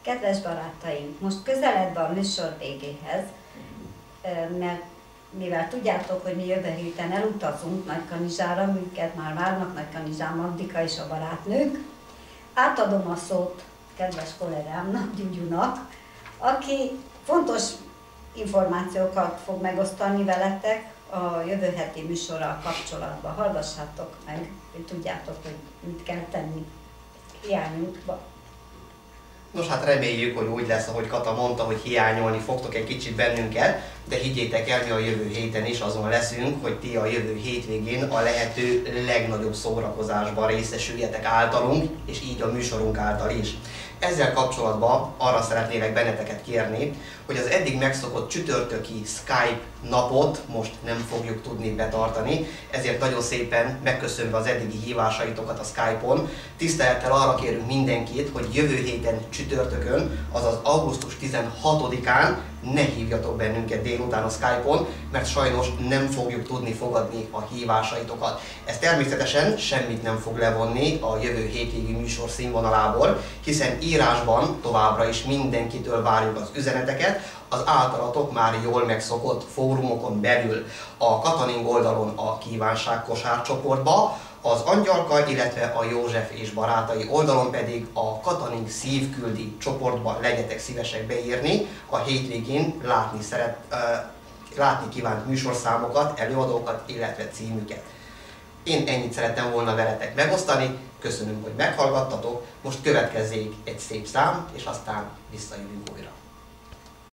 Kedves barátaink, most közeledve a műsor végéhez, mert mivel tudjátok, hogy mi jövő héten elutazunk Nagykanizsára, minket már várnak Nagykanizsán Magdika és a barátnők, átadom a szót kedves kollégámnak, Gyugyunak, aki fontos információkat fog megosztani veletek a jövő heti műsorral kapcsolatban. Hallgassátok meg, hogy tudjátok, hogy mit kell tenni hiányunkba. Nos, hát reméljük, hogy úgy lesz, ahogy Kata mondta, hogy hiányolni fogtok egy kicsit bennünket, de higgyétek el, mi a jövő héten is azon leszünk, hogy ti a jövő hétvégén a lehető legnagyobb szórakozásban részesüljetek általunk, és így a műsorunk által is. Ezzel kapcsolatban arra szeretnélek benneteket kérni, hogy az eddig megszokott csütörtöki Skype napot most nem fogjuk tudni betartani, ezért nagyon szépen megköszönve az eddigi hívásaitokat a Skype-on, tisztelettel arra kérünk mindenkit, hogy jövő héten csütörtökön, azaz augusztus 16-án ne hívjatok bennünket délután a Skype-on, mert sajnos nem fogjuk tudni fogadni a hívásaitokat. Ez természetesen semmit nem fog levonni a jövő hétvégi műsor színvonalából, hiszen írásban továbbra is mindenkitől várjuk az üzeneteket, az általatok már jól megszokott fórumokon belül, a Kataning oldalon a kívánság kosárcsoportba, az Angyalka, illetve a József és barátai oldalon pedig a Kataning szívküldi csoportba legyetek szívesek beírni a hétvégén látni kívánt műsorszámokat, előadókat, illetve címüket. Én ennyit szerettem volna veletek megosztani, köszönöm, hogy meghallgattatok, most következzék egy szép szám, és aztán visszajövünk újra.